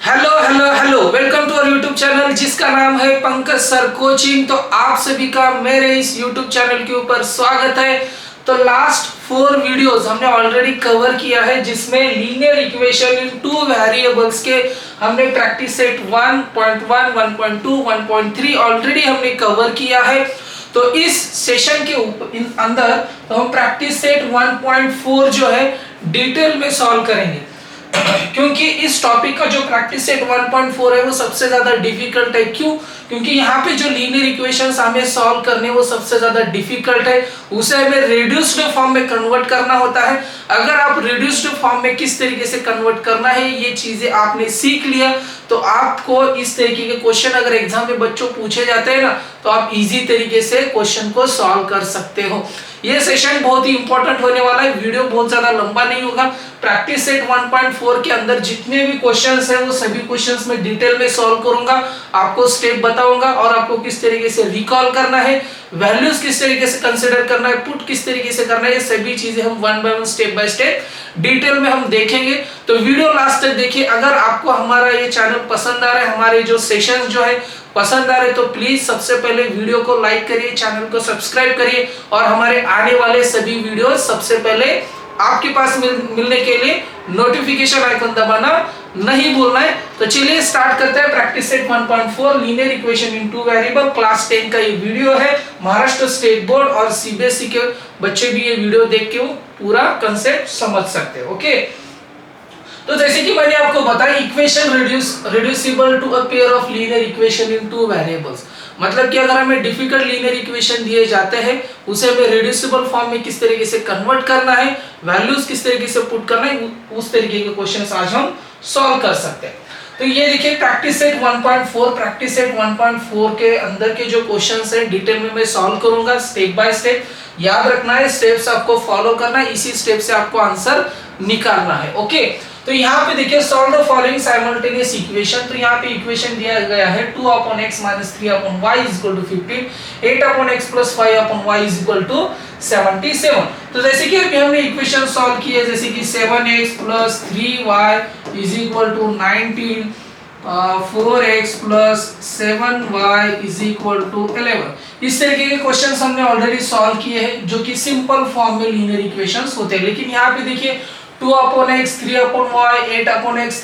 Hello hello hello, welcome to our YouTube channel जिसका नाम है पंकज सर कोचिंग। तो आप सभी का मेरे इस यूट्यूब चैनल के ऊपर स्वागत है। तो लास्ट 4 वीडियोस हमने ऑलरेडी कवर किया है, जिसमें लीनियर इक्वेशन इन 2 वेरिएबल्स के हमने प्रैक्टिस सेट 1.1, 1.2, 1.3 ऑलरेडी हमने कवर किया है। तो इस सेशन के अंदर तो हम प्रैक्टिस सेट 1.4 जो है डिटेल में सॉल्व करेंगे, क्योंकि इस टॉपिक का जो प्रैक्टिस सेट 1.4 है वो सबसे ज्यादा डिफिकल्ट है। क्यों? क्योंकि यहाँ पे जो लीनियर इक्वेशंस हमें सॉल्व करने वो सबसे ज्यादा डिफिकल्ट है, उसे हमें रिड्यूस्ड फॉर्म में कन्वर्ट करना होता है। अगर आप रिड्यूस्ड फॉर्म में किस तरीके से कन्वर्ट करना है ये चीजें आपने सीख लिया, तो आपको इस तरीके के क्वेश्चन अगर एग्जाम में बच्चों पूछे जाते हैं ना, तो आप इजी तरीके से क्वेश्चन को सॉल्व कर सकते हो। ये सेशन बहुत ही इंपॉर्टेंट होने वाला है, वीडियो बहुत ज्यादा लंबा नहीं होगा। प्रैक्टिस सेट 1.4 के अंदर जितने भी क्वेश्चंस हैं वो सभी क्वेश्चंस में डिटेल में सॉल्व करूंगा, आपको स्टेप बताऊंगा और आपको किस तरीके से रिकॉल करना है, वैल्यूज किस तरीके से कंसीडर करना है, पुट किस तरीके से करना है, ये सभी चीजें हम 1 by 1 step by step detail में हम देखेंगे। तो वीडियो लास्ट तक देखिए। अगर आपको हमारा ये चैनल पसंद आ रहा है, हमारे जो सेशंस जो है पसंद आ रहे, तो प्लीज सबसे पहले वीडियो को लाइक करिए, चैनल को सब्सक्राइब करिए और हमारे आने वाले सभी वीडियो सबसे पहले आपके पास मिलने के लिए नोटिफिकेशन आइकन दबाना नहीं भूलना है। तो चलिए स्टार्ट करते हैं। Practice set 1.4 linear equation in 2 variable, class 10 का ये वीडियो है। महाराष्ट्र स्टेट बोर्ड और सीबीएसई के बच्चे भी ये वीडियो देख के वो पूरा कंसेप्ट समझ सकते हैं। ओके, तो जैसे कि मैंने आपको बताया, equation reducible to a pair of linear equation in 2 variables, मतलब कि अगर हमें डिफिकल्ट लीनियर इक्वेशन दिए जाते हैं उसे हमें रिड्यूसिबल फॉर्म में किस तरीके से कन्वर्ट करना है, वैल्यूज किस तरीके से पुट करना है, उस तरीके के क्वेश्चंस आज हम सॉल्व कर सकते हैं। तो ये देखिए प्रैक्टिस सेट 1.4, प्रैक्टिस सेट 1.4 के अंदर के जो क्वेश्चंस हैं डिटेल में मैं सॉल्व करूंगा स्टेप बाय स्टेप। याद रखना है, स्टेप्स आपको फॉलो करना है, इसी स्टेप से आपको आंसर निकालना है। ओके, तो यहाँ पे देखिए solve the following simultaneous equation. तो यहाँ पे इक्वेशन दिया गया है 2/x - 3/y = 15, 8/x + 5/y = 77। तो जैसे कि अभी हमने इक्वेशन सॉल्व की है, जैसे कि 7x + 3y = 19, 4x + 7y = 11। इस तरीके के क्वेश्चंस हमने ऑलरेडी सॉल्व किए हैं, जो कि सिंपल फॉर्म में लीनियर इक्वेशंस होते हैं। लेकिन यहाँ पे देखिए 2/x 3/y 8/x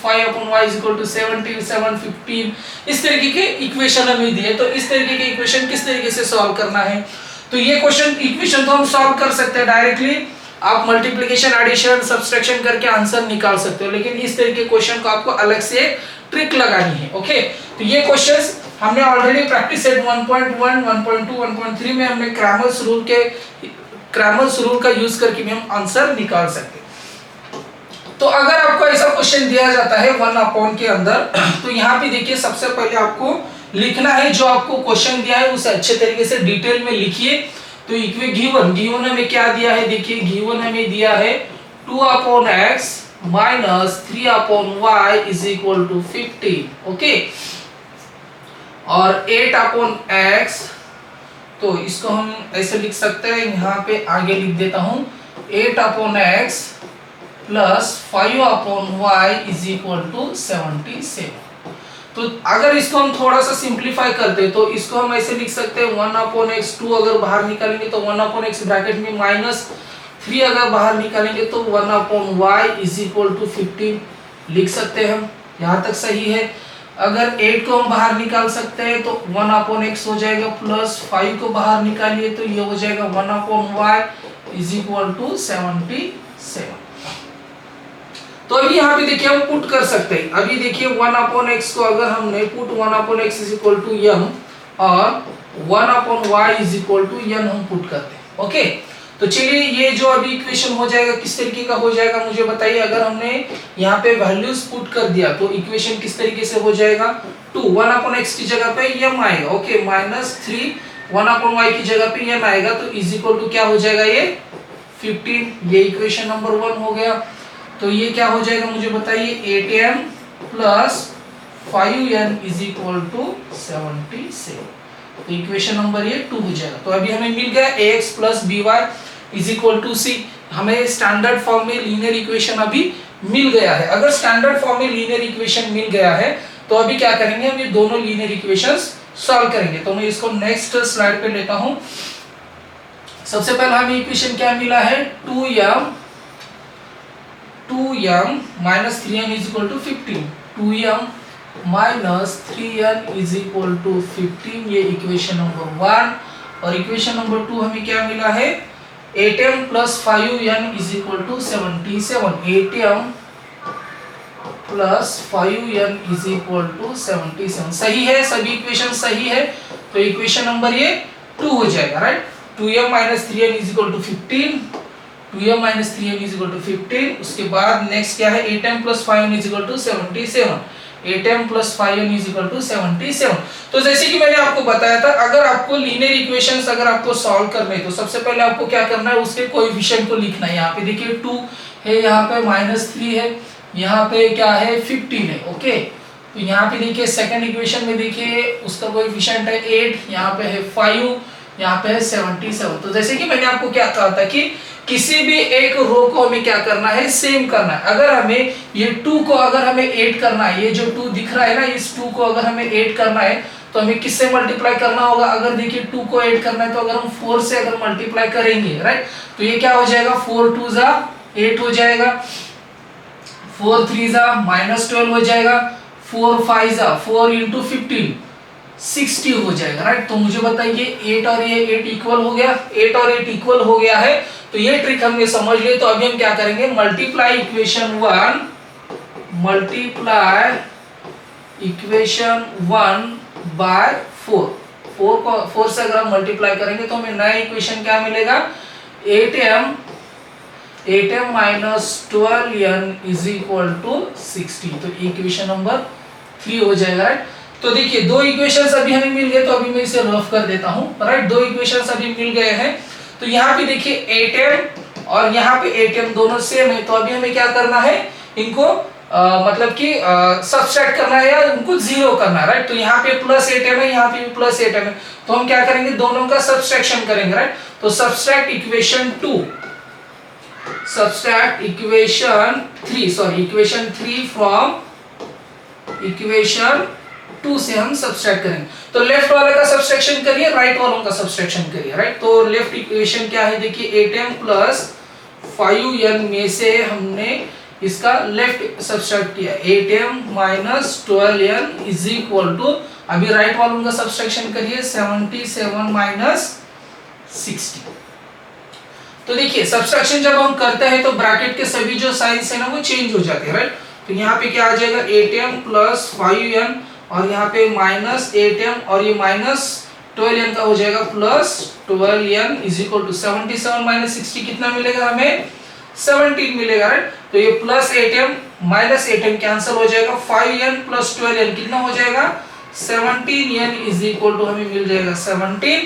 5/y = 77, 15 इस तरीके के इक्वेशन हमें दिए। तो इस तरीके के इक्वेशन किस तरीके से सॉल्व करना है, तो ये क्वेश्चन इक्वेशन तो हम सॉल्व कर सकते हैं डायरेक्टली, आप मल्टीप्लिकेशन एडिशन सब्सट्रैक्शन करके आंसर निकाल सकते हो, लेकिन इस तरीके के क्वेश्चन को आपको अलग से ट्रिक लगानी है। ओके, तो ये क्वेश्चंस हमने ऑलरेडी प्रैक्टिस सेट 1.1, 1.2, 1.3 में हमने क्रैमर्स रूल का यूज करके भी हम आंसर निकाल सकते हैं। तो अगर आपको ऐसा क्वेश्चन दिया जाता है 1 के अंदर, तो यहाँ पे देखिए सबसे पहले आपको लिखना है, जो आपको क्वेश्चन दिया है उसे अच्छे तरीके से डिटेल में लिखिए। तो गिवन हमें क्या दिया है, देखिए गिवन हमें दिया है 2/x - 3/y = 15। ओके, और 8/x, तो इसको हम ऐसे लिख सकते हैं, यहाँ पे आगे लिख देता हूं 8/x + 5/y = 77। तो अगर इसको हम थोड़ा सा सिंप्लीफाई करते तो इसको हम ऐसे लिख सकते हैं 1/x, 2 अगर बाहर निकालेंगे तो 1/x ब्रैकेट में -3 अगर बाहर निकालेंगे तो 1/y = 15 लिख सकते हैं हम। यहाँ तक सही है। अगर 8 को हम बाहर निकाल सकते हैं तो 1/x हो जाएगा, प्लस 5 को बाहर निकालिए तो ये हो जाएगा 1/y = 77। तो अभी यहाँ पे देखिए हम पुट कर सकते हैं। अभी देखिए 1/x को अगर हमने पुट 1/x = m और 1/y = n हम पुट करते हैं। ओके, तो चलिए ये जो अभी इक्वेशन हो जाएगा किस तरीके का हो जाएगा मुझे बताइए। अगर हमने यहाँ पे वैल्यूज पुट कर दिया तो इक्वेशन किस तरीके से हो जाएगा, 1/x की जगह पे m आएगा। ओके, -3 1/y की जगह पे n आएगा, तो = क्या हो जाएगा ये 15। ये इक्वेशन नंबर 1 हो गया। तो ये क्या हो जाएगा मुझे बताइए, 8m + 5n = 77। तो इक्वेशन नंबर ये 2 हो जाएगा। तो अभी हमें मिल गया ax + by = c। हमें स्टैंडर्ड फॉर्म में लीनियर इक्वेशन अभी मिल गया है, अगर स्टैंडर्ड फॉर्म में लीनियर इक्वेशन मिल गया है तो अभी क्या करेंगे, हम ये दोनों लीनियर इक्वेशंस सॉल्व करेंगे। तो मैं इसको नेक्स्ट स्लाइड पे लेता हूं। सबसे पहले हमें इक्वेशन क्या मिला है, 2m minus 3n is equal to 15, 2m minus 3n is equal to 15, ये इक्वेशन नंबर 1। और इक्वेशन नंबर 2 हमें क्या मिला है, 8m plus 5n is equal to 77, 8m plus 5n is equal to 77। सही है, सभी इक्वेशन सही है, तो इक्वेशन नंबर ये 2 हो जाएगा, right. 2m minus 3n is equal to 15, 2m minus 3n is equal to 15। उसके बाद नेक्स्ट क्या है, 8m plus 5n is equal to 77, 8m plus 5n is equal to 77। तो जैसे कि मैंने आपको बताया था, अगर आपको लीनियर इक्वेशंस अगर आपको सॉल्व करने तो सबसे पहले आपको क्या करना है, उसके कोएफिशिएंट को लिखना है। यहाँ पे देखिए 2 है, यहाँ पे -3 है, यहाँ पे क्या है 15 है, ओके। तो यहाँ पे देखिए सेकंड इक्वेशन में देखिए उसका कोएफिशिएंट है 8, यहाँ पे है 5, यहाँ पे है 77। तो जैसे कि मैंने आपको क्या कहा था कि किसी भी एक रो को हमें क्या करना है, सेम करना है। अगर हमें ये 2 को अगर हमें 8 करना है, ये जो 2 दिख रहा है ना, इस 2 को अगर हमें 8 करना है तो हमें किससे मल्टीप्लाई करना होगा। अगर देखिए 2 को 8 करना है तो अगर हम 4 से अगर मल्टीप्लाई करेंगे, राइट, तो ये क्या हो जाएगा, 4 2 जा 8 हो जाएगा, 4 3 जा -12 हो जाएगा, 4 5 जा 4 into 15 60 हो जाएगा, राइट। तो मुझे बताइए 8 और ये 8 इक्वल हो गया, 8 और 8 इक्वल हो गया है, तो ये ट्रिक हमने समझ लिया। तो अभी हम क्या करेंगे, मल्टीप्लाई इक्वेशन 1 बाय 4, 4 से अगर हम मल्टीप्लाई करेंगे तो हमें नया इक्वेशन क्या मिलेगा, 8m minus 12n is equal to 60। तो इक्वेशन नंबर 3 हो जाएगा, राइट। तो देखिए दो इक्वेशंस अभी हमें मिल गए, तो अभी मैं इसे रफ कर देता हूं, राइट। दो इक्वेशंस अभी मिल गए हैं, तो यहाँ पे देखिए 8m और यहाँ पे 8m दोनों सेम है। तो अभी हमें क्या करना है, इनको मतलब कि सब्सट्रैक्ट करना है या उनको जीरो करना है, राइट। तो यहाँ पे +8m है, यहाँ पे भी +8m है, तो हम क्या करेंगे, दोनों का सब्सट्रैक्शन करेंगे, राइट। तो सब्सट्रैक्ट इक्वेशन 3 फ्रॉम इक्वेशन 2 से हम सब्सट्रैक्ट करेंगे। तो लेफ्ट वाले का सब्सट्रैक्शन करिए, राइट वालों का सब्सट्रैक्शन करिए, राइट। तो लेफ्ट इक्वेशन क्या है, देखिए 8m plus 5n में से हमने इसका लेफ्ट सब्सट्रैक्ट किया, 8m minus 12n is equal to, अभी राइट वालों का सब्सट्रैक्शन करिए, 77 minus 60। तो देखिए सब्सट्रैक्शन जब हम करते हैं तो ब्रैकेट के सभी जो साइंस है ना वो चेंज हो जाते हैं, राइट। तो यहाँ पे क्या आ जाएगा, 8m plus 5n और यहाँ पे -8m और ये -12n का हो जाएगा +12n is equal to 77 minus 60 कितना मिलेगा हमें, 17 मिलेगा, राइट। तो ये +8m -8m कैंसिल हो जाएगा, 5n plus 12n कितना हो जाएगा, 17n is equal to हमें मिल जाएगा 17।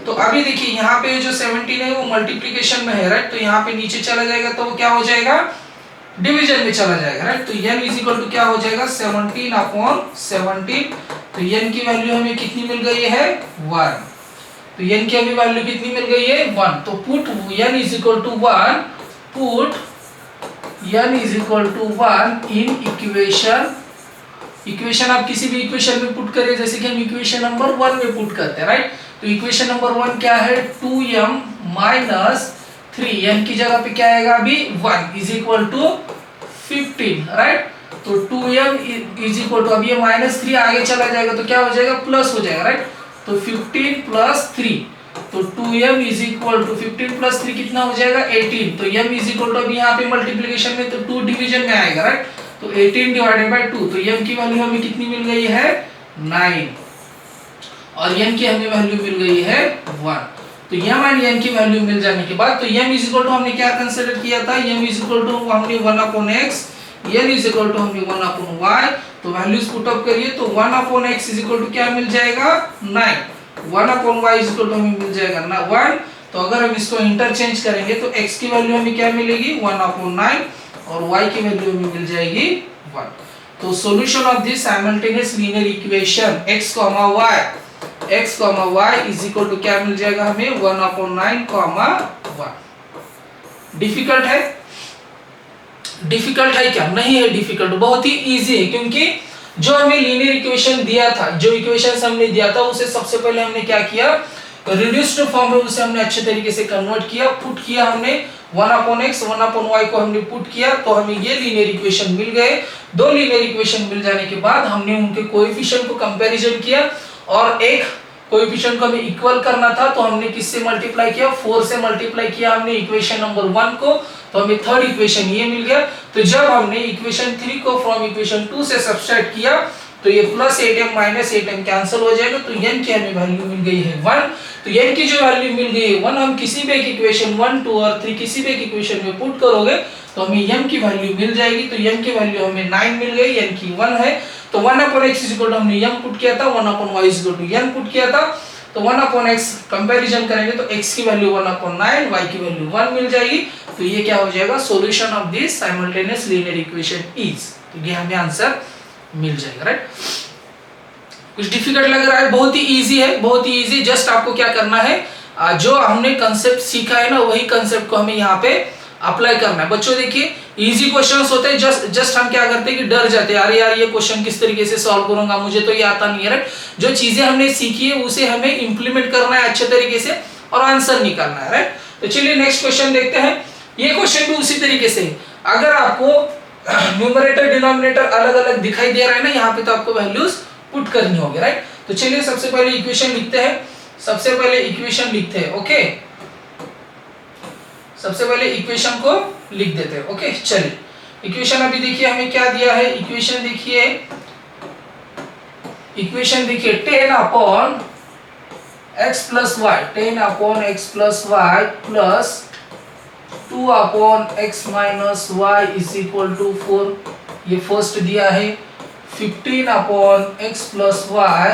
तो अभी देखिए यहाँ पे जो 17 है वो मल्टीप्लिकेशन में है, राइट। तो यहाँ पे नीचे चला जाएगा तो वो क्या हो जाएगा, डिवीजन में चला जाएगा, राइट। तो n इज इक्वल टू क्या हो जाएगा, 17/17। तो n की वैल्यू हमें कितनी मिल गई है, 1। तो n की हमें वैल्यू कितनी मिल गई है, 1। तो put n is equal to 1, put n is equal to 1 in equation आप किसी भी इक्वेशन में पुट करिए, जैसे कि हम इक्वेशन नंबर 1 में पुट करते हैं, राइट। तो इक्वेशन नंबर 1 क्या है, 2m minus 3, n की जगह पे क्या आएगा अभी 1 इज इक्वल टू 15, राइट। तो 2m इज इक्वल टू, अब ये -3 आगे चला जाएगा तो क्या हो जाएगा, प्लस हो जाएगा, राइट। तो 15 plus 3, तो 2m is equal to 15 plus 3 कितना हो जाएगा, 18। तो m इज इक्वल टू, अभी यहाँ पे मल्टीप्लिकेशन में तो 2 डिवीजन में आएगा, राइट। तो 18 डिवाइडेड बाय 2, तो m की वैल्यू हमें कितनी मिल गई है, 9, और n की हमें वैल्यू मिल गई है 1। तो m एंड n की वैल्यू मिल जाने के बाद, तो m इज इक्वल टू हमने क्या कंसीडर किया था, m इज इक्वल टू हमने 1/x, n is equal to हमने 1/y। तो वैल्यूज पुट अप करिए, तो 1/x इज इक्वल टू क्या मिल जाएगा, 9, 1/y इज इक्वल टू हमें मिल जाएगा ना 1। तो अगर हम इसको इंटरचेंज करेंगे तो x की वैल्यू हमें क्या मिलेगी, 1/9 और y की वैल्यू हमें मिल जाएगी 1। तो solution of this simultaneous linear equation x, y is equal to क्या मिल जाएगा हमें, 1/9, 1। डिफिकल्ट है, डिफिकल्ट है क्या? नहीं है डिफिकल्ट, बहुत ही इजी है, क्योंकि जो हमें लीनियर इक्वेशन दिया था, जो इक्वेशन हमने दिया था उसे सबसे पहले हमने क्या किया, रिड्यूस्ड फॉर्म में उसे हमने अच्छे तरीके से कन्वर्ट किया, पुट किया हमने 1/x 1/y को हमने पुट किया, तो हमें ये लीनियर इक्वेशन मिल गए। दो लीनियर इक्वेशन मिल जाने के बाद हमने उनके कोएफिशिएंट को कंपैरिजन किया, और एक कोएफिशिएंट को हमें इक्वल करना था, तो हमने किससे मल्टीप्लाई किया, 4 से मल्टीप्लाई किया हमने इक्वेशन नंबर 1 को, तो हमें थर्ड इक्वेशन ये मिल गया। तो जब हमने इक्वेशन 3 को फ्रॉम इक्वेशन 2 से सब्सट्रैक्ट किया, तो ये plus 8m minus 8m cancel हो जाएगा, तो n की हमें वैल्यू मिल गई है 1। तो n की जो वैल्यू मिल गई है 1, हम किसी भी एक इक्वेशन 1, 2 और 3 किसी भी एक इक्वेशन में पुट करोगे तो हमें m की वैल्यू मिल जाएगी। तो m की वैल्यू हमें 9 मिल गई, n की 1 है। तो 1/x हमने m पुट किया था, 1/y n पुट किया था, तो 1/x कंपैरिजन करेंगे तो x की वैल्यू 1/9, y की वैल्यू 1 मिल जाएगी। तो ये क्या हो जाएगा, solution of this simultaneous linear equation is, तो ये हमें आंसर मिल जाएगा, राइट। कुछ डिफिकल्ट लग रहा है, बहुत ही इजी है, बहुत ही इजी। जस्ट आपको क्या करना है, जो हमने कंसेप्ट सीखा है ना, वही कंसेप्ट को हमें यहाँ पे अप्लाई करना है। बच्चों देखिए, इजी क्वेश्चंस होते हैं, जस्ट हम क्या करते हैं कि डर जाते हैं, अरे यार ये क्वेश्चन किस तरीके से सॉल्व करूंगा, मुझे तो ये आता नहीं है, राइट। जो चीजें हमने सीखी है उसे हमें इंप्लीमेंट करना है अच्छे तरीके से और आंसर निकालना है, राइट। तो चलिए नेक्स्ट क्वेश्चन देखते हैं। ये क्वेश्चन भी उसी तरीके से, अगर आपको न्यूमरेटर डिनोमिनेटर अलग अलग दिखाई दे रहा है ना, यहाँ पे तो आपको वैल्यूज पुट करनी होगी, राइट। तो चलिए सबसे पहले इक्वेशन लिखते हैं, सबसे पहले इक्वेशन लिखते हैं, ओके। सबसे पहले इक्वेशन को लिख देते हैं, ओके। चलिए इक्वेशन अभी देखिए हमें क्या दिया है, इक्वेशन देखिए 10/x plus y, 10/x plus y plus 2/x minus y is equal to 4, ये फर्स्ट दिया है। 15/x plus y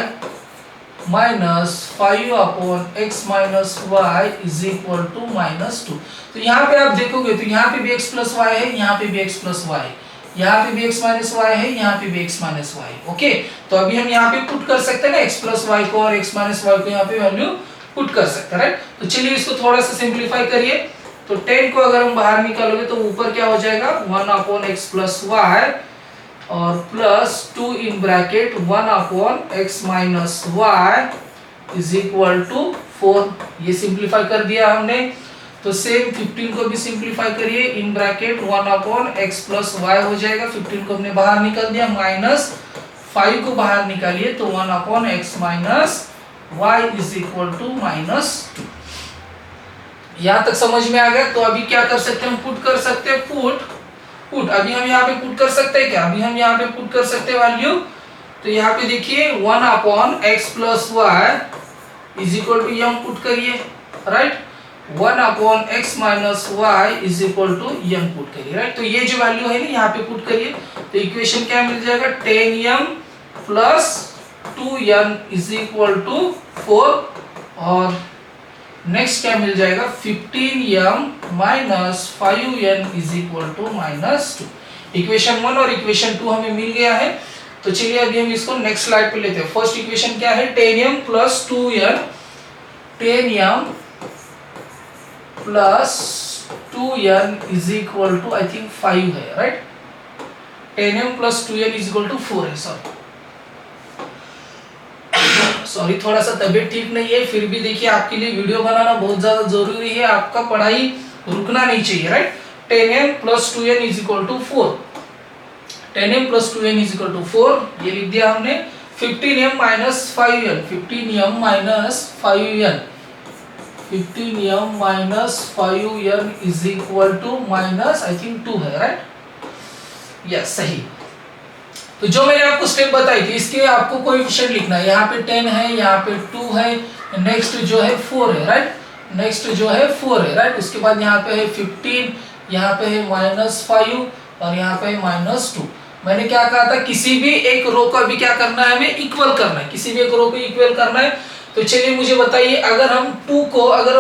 minus 5/x minus y is equal to -2। तो यहाँ पे आप देखोगे तो यहाँ पे भी x plus y है, यहाँ पे भी x plus y है, यहाँ पे भी x minus y है, यहाँ पे भी x minus y है, ओके। तो अभी हम यहाँ पे पुट कर सकते हैं ना x plus y को और x minus y को यहाँ पे वैल्यू पुट कर सकते हैं, राइट। तो चलिए इसको थोड़ा सा सिंप्लीफाई करिए। तो 10 को अगर हम बाहर निकालोगे तो ऊपर क्या हो जाएगा, 1/x plus y और plus 2 in bracket 1/x minus y is equal to 4। ये सिंप्लीफाई कर दिया हमने। तो सेम 15 को भी सिंप्लीफाई करिए, in bracket 1/x plus y हो जाएगा, 15 को हमने बाहर निकाल दिया, माइनस 5 को बाहर निकालिए तो 1/x minus y is equal to -2। यहाँ तक समझ में आ गया। तो अभी क्या कर सकते हैं, हम पुट कर सकते हैं, पुट अभी हम यहाँ पे पुट कर सकते हैं क्या, अभी हम यहाँ पे पुट कर सकते हैं वैल्यू। तो यहाँ पे देखिए 1/x plus y is equal to m put करिए, right. 1/x minus y is equal to m put करिए, राइट। तो ये जो वैल्यू है ना यहाँ पे पुट करिए, तो इक्वेशन क्या मिल जाएगा, 10m plus 2n is equal to 4, और नेक्स्ट क्या मिल जाएगा, 15m minus 5n is equal to -2। Equation 1 और इक्वेशन 2 हमें मिल गया है। तो चलिए अभी हम इसको नेक्स्ट स्लाइड पे लेते हैं। फर्स्ट इक्वेशन क्या है, 10m plus 2n, 10m plus 2n is equal to I think 5 है, right. 10m plus 2n is equal to 4 है, सॉरी थोड़ा सा तबीयत ठीक नहीं है, फिर भी देखिए आपके लिए वीडियो बनाना बहुत ज्यादा जरूरी है, आपका पढ़ाई रुकना नहीं चाहिए, right. 10m plus 2n is equal to 4, 10m plus 2n is equal to 4, ये लिख दिया हमने। 15m minus 5n, 15m minus 5n, 15m minus 5n is equal to minus I think 2 है, राइट। यस सही। तो जो मैंने आपको स्टेप बताई थी, इसके आपको कोएफिशिएंट लिखना है। यहाँ पे 10 है, यहाँ पे 2 है, नेक्स्ट जो है 4 है, राइट। नेक्स्ट जो है 4 है, राइट। उसके बाद यहाँ पे है 15, यहाँ पे है -5 और यहाँ पे है -2। मैंने क्या कहा था, किसी भी एक रो को अभी क्या करना है, हमें इक्वल करना है, किसी भी एक रो को इक्वल करना है। तो चलिए मुझे बताइए, अगर हम 2 को अगर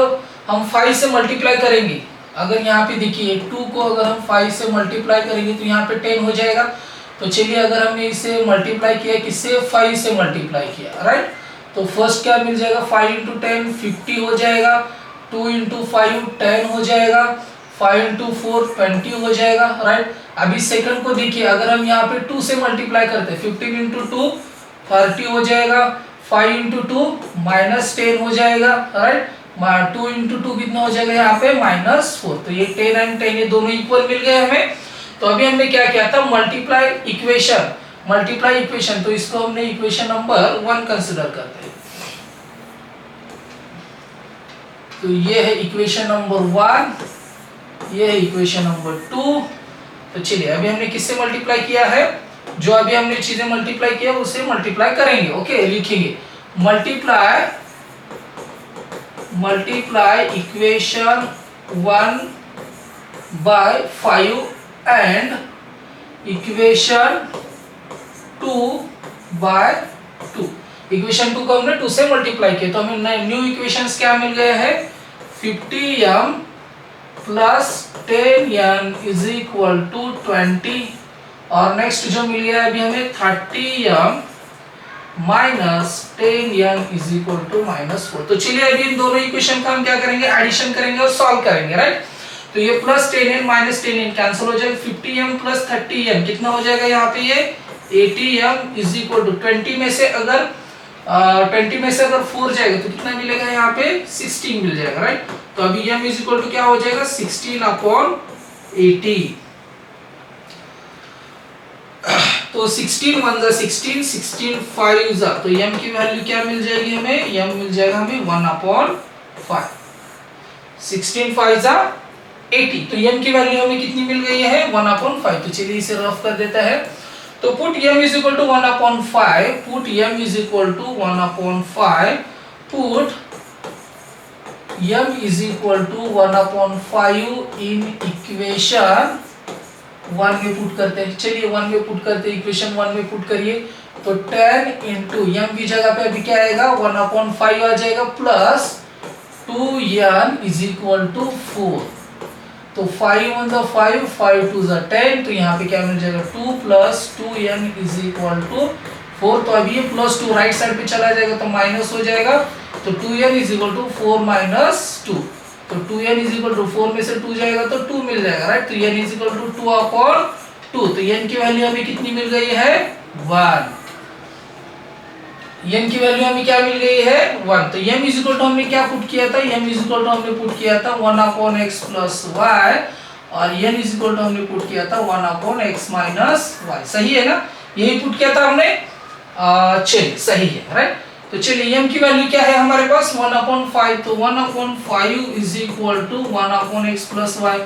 हम 5 से मल्टीप्लाई करेंगे, अगर यहाँ पे देखिए 2 को अगर हम 5 से मल्टीप्लाई करेंगे तो यहाँ पे 10 हो जाएगा। तो चलिए अगर हमने इसे मल्टीप्लाई किया, किससे, 5 से मल्टीप्लाई किया, राइट। तो फर्स्ट क्या मिल जाएगा, 5 × 10 50 हो जाएगा, 2 × 5 10 हो जाएगा, 5 × 4 20 हो जाएगा, राइट। अभी सेकंड को देखिए, अगर हम यहाँ पे 2 से मल्टीप्लाई करते हैं, 15 इंटू 2 30 हो जाएगा, 5 इंटू 2 -10 हो जाएगा, राइट। 2 इंटू 2 कितना हो जाएगा यहाँ पे -4। तो ये 10 एंड 10 ये दोनों इक्वल मिल गए हमें। तो अभी हमने क्या किया था, मल्टीप्लाई इक्वेशन, तो इसको हमने इक्वेशन नंबर 1 कंसिडर करते हैं। तो ये है इक्वेशन नंबर 1, ये है इक्वेशन नंबर 2। तो चलिए अभी हमने किससे मल्टीप्लाई किया है, जो अभी हमने चीजें मल्टीप्लाई किया उससे मल्टीप्लाई करेंगे। ओके, लिखेंगे multiply equation 1 by 5 and equation 2 by 2। Equation 2 को हमने 2 से मल्टीप्लाई किया, तो हमें न्यू इक्वेशंस क्या मिल गए हैं, 50m plus 10n is equal to 20। और नेक्स्ट जो मिल गया अभी हमें 30m minus 10n is equal to -4। तो चलिए अभी इन दोनों इक्वेशन का हम क्या करेंगे, एडिशन करेंगे और सॉल्व करेंगे, राइट। तो ये plus 10n minus 10n cancel हो जाएगा, 50m प्लस 30m कितना हो जाएगा यहाँ पे, ये 80m इज इक्वल टू 20 में से अगर 4 जाएगा तो कितना मिलेगा यहाँ पे, 16 मिल जाएगा, राइट। तो अभी m इज इक्वल टू क्या हो जाएगा, 16/80। तो 16 1 जा 16, 16 5 जा, तो m की वैल्यू क्या मिल जाएगी हमें, m मिल जाएगा हमें 1/5। 16 5 जा 80, तो m की वैल्यू हमें कितनी मिल गई है, 1/5। तो चलिए इसे रफ कर देता है। तो put m is equal to 1/5, put m is equal to 1/5, put m is equal to 1/5 in equation 1 में पुट करते हैं। चलिए 1 में पुट करते हैं, इक्वेशन 1 में पुट करिए। तो 10 इंटू m की जगह पे अभी क्या आएगा, 1/5 आ जाएगा, plus 2n is equal to 4। तो 5 1 जा 5, 5 2 जा 10, तो यहाँ पे क्या मिल जाएगा, 2 plus 2n is equal to 4। तो अभी ये प्लस 2 राइट साइड पे चला जाएगा तो माइनस हो जाएगा, तो 2n is equal to 4 minus 2। तो 2n इज इक्वल टू 4 में से 2 जाएगा तो 2 मिल जाएगा, राइट। तो n इज इक्वल टू 2/2। तो n की वैल्यू हमें कितनी मिल गई है, 1। n की वैल्यू हमें क्या मिल गई है, 1। तो m इज इक्वल टू हमने क्या पुट किया था, m इज इक्वल टू हमने पुट किया था 1/x प्लस y, और n इज इक्वल टू हमने पुट किया था 1/x माइनस y। सही है ना, यही पुट किया था हमने। चलिए सही है, राइट। तो चलिए m की वैल्यू क्या है हमारे पास, 1/5। तो 1/5 is equal to 1/x plus y।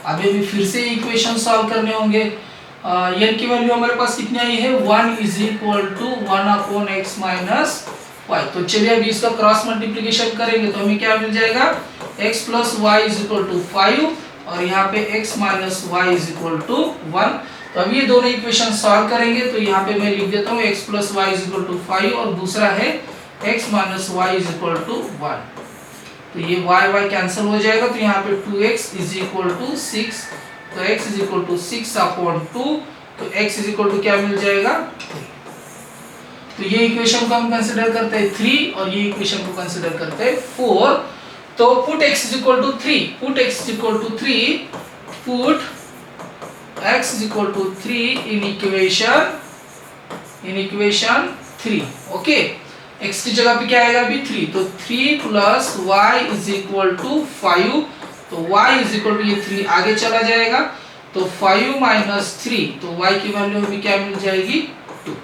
अभी फिर से इक्वेशन सॉल्व करने होंगे। n की वैल्यू हमारे पास कितनी आई है, 1 is equal to 1/x minus y। तो चलिए अभी इसका क्रॉस मल्टीप्लिकेशन करेंगे तो हमें क्या मिल जाएगा, x plus y is equal to 5, और यहाँ पे x minus y is equal to 1। तो अभी ये दोनों इक्वेशन सॉल्व करेंगे, तो यहाँ पे मैं लिख देता हूँ x plus y is equal to 5, और दूसरा है x minus y is equal to 1। तो ये y कैंसिल हो जाएगा, तो यहाँ पे 2x इज इक्वल टू 6। तो x इज इक्वल टू 6/2, तो x इज इक्वल टू क्या मिल जाएगा, 3। तो ये इक्वेशन को हम कंसीडर करते हैं 3, और ये इक्वेशन को कंसीडर करते हैं 4। तो put x is equal to 3, put x is equal to 3, put x is equal to 3 in equation 3। Okay, x की जगह पे क्या आएगा अभी, 3। तो 3 plus y is equal to 5, तो y इज इक्वल टू ये 3 आगे चला जाएगा, तो 5 माइनस 3, तो y की वैल्यू हमें क्या मिल जाएगी, 2।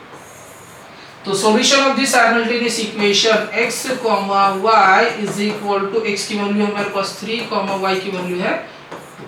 तो solution of this simultaneous equation x, y is equal to, x की वैल्यू हमारे पास 3, y की वैल्यू है 2।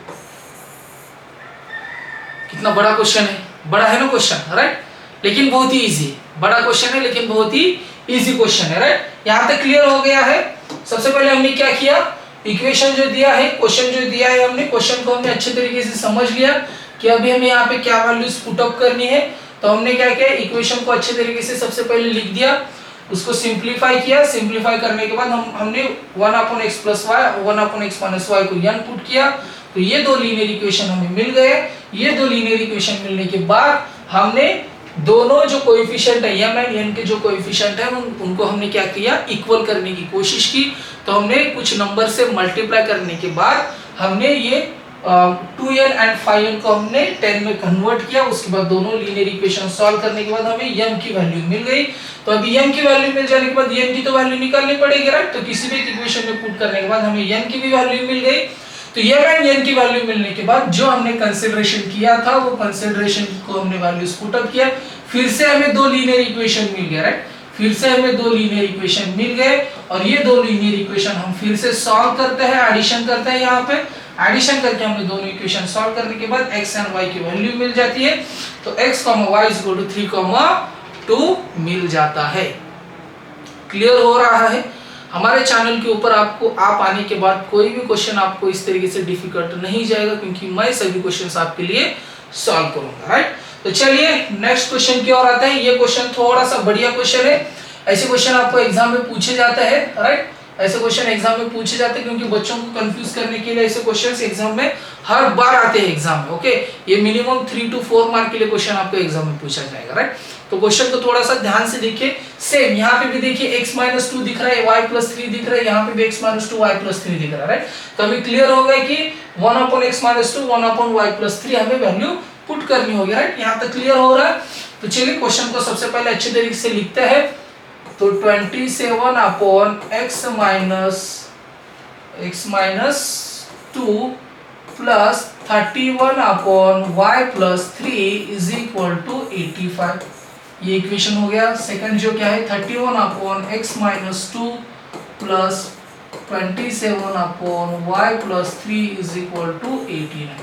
कितना बड़ा क्वेश्चन है, बड़ा है ना क्वेश्चन, राइट, लेकिन बहुत ही इजी। बड़ा क्वेश्चन है लेकिन बहुत ही इजी क्वेश्चन है, राइट। यहाँ तक क्लियर हो गया है। सबसे पहले हमने क्या किया, इक्वेशन जो दिया है, क्वेश्चन जो दिया है, हमने क्वेश्चन को हमने अच्छे तरीके से समझ लिया कि अभी हमें यहाँ पे क्या वैल्यूज पुट अप करनी है। तो हमने क्या किया, इक्वेशन को अच्छे तरीके से सबसे पहले लिख दिया, उसको सिंप्लीफाई किया। सिंप्लीफाई करने के बाद हमने 1/x plus y, 1/x minus y को n पुट किया। तो ये दो लीनियर इक्वेशन हमें मिल गए। ये दो लीनियर इक्वेशन मिलने के बाद हमने दोनों जो कोएफिशिएंट है m एंड n के जो कोएफिशिएंट है उनको हमने क्या किया, इक्वल करने की कोशिश की। तो हमने कुछ नंबर से मल्टीप्लाई करने के बाद हमने ये 2n एंड 5n को हमने 10 में कन्वर्ट किया, उसके बाद दोनों लीनियर इक्वेशन सॉल्व करने के बाद हमें m की वैल्यू मिल गई। तो अभी m की वैल्यू मिल जाने के बाद m की तो वैल्यू निकालनी पड़ेगी, राइट। तो किसी भी इक्वेशन में पुट करने के बाद हमें m की भी वैल्यू मिल गई। तो m एंड n की वैल्यू मिलने के बाद जो हमने कंसीडरेशन किया था वो कंसीडरेशन को हमने वैल्यूज पुट अप किया, फिर से हमें दो लीनियर इक्वेशन मिल गया, राइट। फिर से हमें दो लीनियर इक्वेशन मिल गए और ये दो लीनियर इक्वेशन हम फिर से सॉल्व करते हैं, एडिशन करते हैं। यहाँ पे एडिशन करके हमने दोनों इक्वेशन सॉल्व करने के बाद x एंड y की वैल्यू मिल जाती है। तो x, y = 3, 2 मिल जाता है। क्लियर हो रहा है? हमारे चैनल के ऊपर आपको आप आने के बाद कोई भी क्वेश्चन आपको इस तरीके से डिफिकल्ट नहीं जाएगा, क्योंकि मैं सभी क्वेश्चंस आपके लिए सॉल्व करूंगा, राइट। तो चलिए नेक्स्ट क्वेश्चन की ओर आते हैं। ये क्वेश्चन थोड़ा सा बढ़िया क्वेश्चन है। ऐसे क्वेश्चन आपको एग्जाम में पूछे जाते हैं, राइट। ऐसे क्वेश्चन एग्जाम में पूछे जाते हैं क्योंकि बच्चों को कंफ्यूज करने के लिए ऐसे क्वेश्चंस एग्जाम में हर बार आते हैं एग्जाम में, ओके। ये मिनिमम 3 to 4 मार्क के लिए क्वेश्चन आपको एग्जाम में पूछा जाएगा, राइट। तो क्वेश्चन को थोड़ा सा ध्यान से देखिए। सेम यहाँ पे भी देखिए x - 2 दिख रहा है, y + 3 दिख रहा है, यहाँ पे भी x - 2 y + 3 दिख रहा है, राइट। तो अभी क्लियर हो गया कि 1/x - 2 1/y + 3 हमें वैल्यू पुट करनी होगी, राइट। यहाँ तक क्लियर हो रहा है? तो चलिए क्वेश्चन को सबसे पहले अच्छे तरीके से लिखते हैं। तो 27/x - 2 प्लस 31/y + 3 = 85। ये इक्वेशन हो गया। सेकंड जो क्या है 31/x - 2 प्लस 27/y + 3 = 89।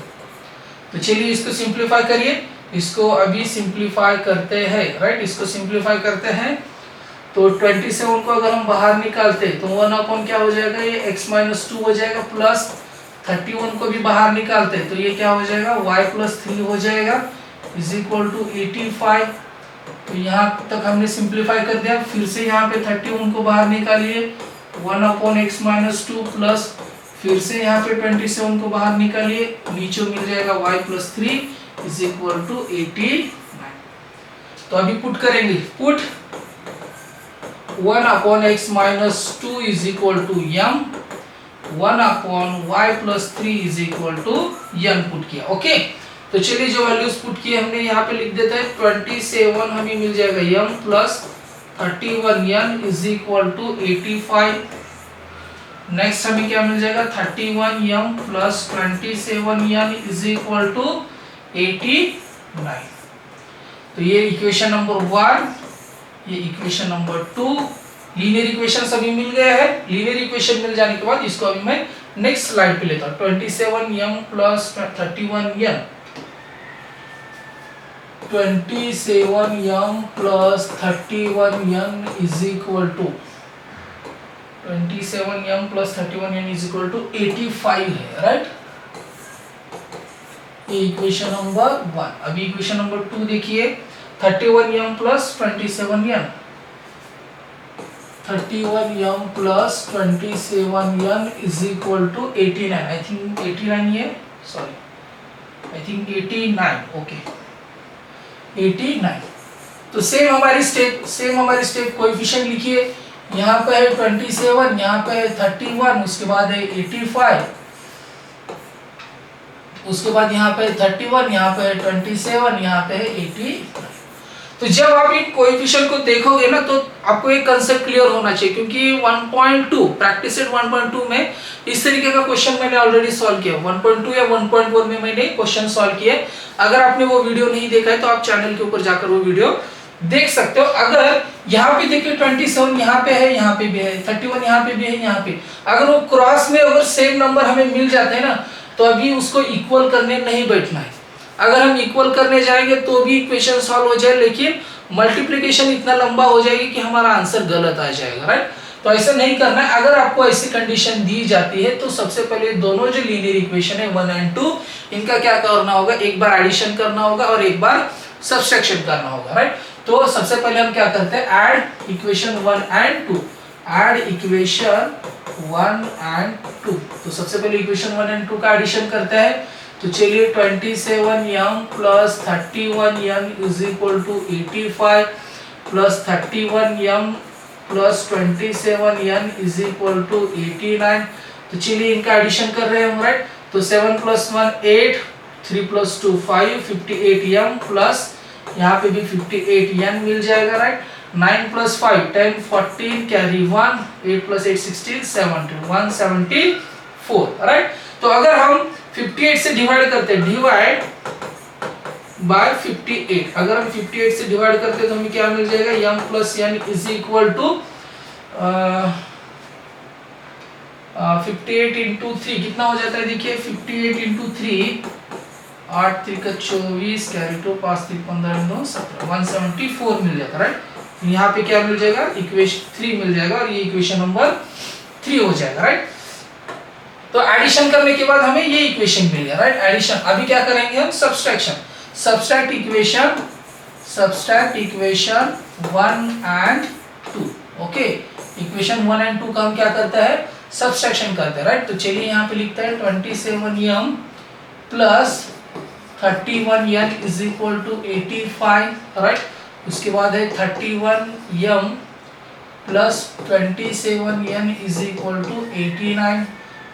तो चलिए इसको सिंपलीफाई करिए। इसको अभी सिंपलीफाई करते हैं, राइट। इसको सिंपलीफाई करते हैं। तो 27 को अगर हम बाहर निकालते तो 1 क्या हो जाएगा, ये x - 2 हो जाएगा, प्लस 31 को भी बाहर निकालते तो ये क्या हो जाएगा, y + 3 हो जाएगा = 85। तो यहाँ तक हमने सिंपलीफाई कर दिया। फिर से यहाँ पे 31 को बाहर निकालिए, 1/x - 2 प्लस फिर से यहाँ पे 27 को बाहर निकालिए, नीचे मिल जाएगा y + 3 = 89। तो अभी पुट करेंगे। Put 1/x - 2 = m, 1/y + 3 = n put किया, ओके। तो चलिए जो वैल्यूज पुट किए हमने यहाँ पे लिख देते हैं। 27 हमें मिल जाएगा m प्लस 31n = 85। नेक्स्ट हमें क्या मिल जाएगा, 31m प्लस 27n = 89। तो ये इक्वेशन नंबर 1, ये इक्वेशन नंबर 2। लीनियर इक्वेशन सभी मिल गए हैं। लीनियर इक्वेशन मिल जाने के बाद इसको अभी मैं नेक्स्ट स्लाइड पे लेता हूँ। 27m plus 31n, 27m plus 31n = 27m plus 31n = 85 है, राइट। ये इक्वेशन नंबर 1। अभी इक्वेशन नंबर 2 देखिए। 31m plus 27n, 31m plus 27n = 89। I think 89 ये, सॉरी, आई थिंक 89, ओके 89। तो सेम हमारी स्टेप कोएफिशिएंट लिखिए। यहाँ पे है 27, यहाँ पे है 31, उसके बाद है 85, उसके बाद यहाँ पे 31, यहाँ पे है 27, यहाँ पे है 80। तो जब आप इन कोएफिशिएंट को देखोगे ना तो आपको एक कंसेप्ट क्लियर होना चाहिए, क्योंकि 1.2 प्रैक्टिस सेट 1.2 में इस तरीके का क्वेश्चन मैंने ऑलरेडी सॉल्व किया। 1.2 या 1.1 में मैंने क्वेश्चन सॉल्व किए। अगर आपने वो वीडियो नहीं देखा है तो आप चैनल के ऊपर जाकर वो वीडियो देख सकते हो। अगर यहाँ पे देखिए 27 यहाँ पे है, यहाँ पे भी है, 31 यहाँ पे भी है, यहाँ पे अगर वो क्रॉस में अगर सेम नंबर हमें मिल जाते हैं ना तो अभी उसको इक्वल करने नहीं बैठना है। अगर हम इक्वल करने जाएंगे तो भी इक्वेशन सॉल्व हो जाए, लेकिन मल्टीप्लिकेशन इतना लंबा हो जाएगी कि हमारा आंसर गलत आ जाएगा, राइट। तो ऐसा नहीं करना है। अगर आपको ऐसी कंडीशन दी जाती है तो सबसे पहले दोनों जो लीनियर इक्वेशन है 1 और 2, इनका क्या करना होगा, एक बार एडिशन करना होगा और एक बार सब्सट्रैक्शन करना होगा, राइट। तो सबसे पहले हम क्या करते हैं, ऐड इक्वेशन 1 और 2, ऐड इक्वेशन 1 और 2। तो सबसे पहले इक्वेशन 1 और 2 का एडिशन करते हैं। तो चलिए 27m plus 31n = 85 plus 31m plus 27n = 89। तो चलिए इनका एडिशन कर रहे हैं हम, राइट। तो 7 + 1 8, 3 + 2 5, 58m प्लस यहाँ पे भी 58n मिल जाएगा, राइट। 9 + 5 10 14 carry 1, 8 + 8 16 17 174, right. तो अगर हम 58 से डिवाइड करते हैं, डिवाइड बाय 58, अगर हम 58 से डिवाइड करते हैं तो हमें क्या मिल जाएगा, m + n is equal to 58 × 3 कितना हो जाता है, देखिए 58 × 3 8 3 का 24 कैरी 2 5 3 15 9 17 174 मिल जाता है, राइट। यहाँ पे क्या मिल जाएगा, इक्वेशन 3 मिल जाएगा और ये इक्वेशन नंबर 3 हो जाएगा, राइट। तो एडिशन करने के बाद हमें ये इक्वेशन मिल गया, राइट। एडिशन, अभी क्या करेंगे हम, subtraction. Subtract equation 1 and 2, okay. Equation 1 and 2 का हम क्या करता है, सब्सट्रैक्शन करते हैं, राइट। तो चलिए यहाँ पे लिखता है 27m plus 31n is equal to 85, right. उसके बाद है 31m plus 27n is equal to 89।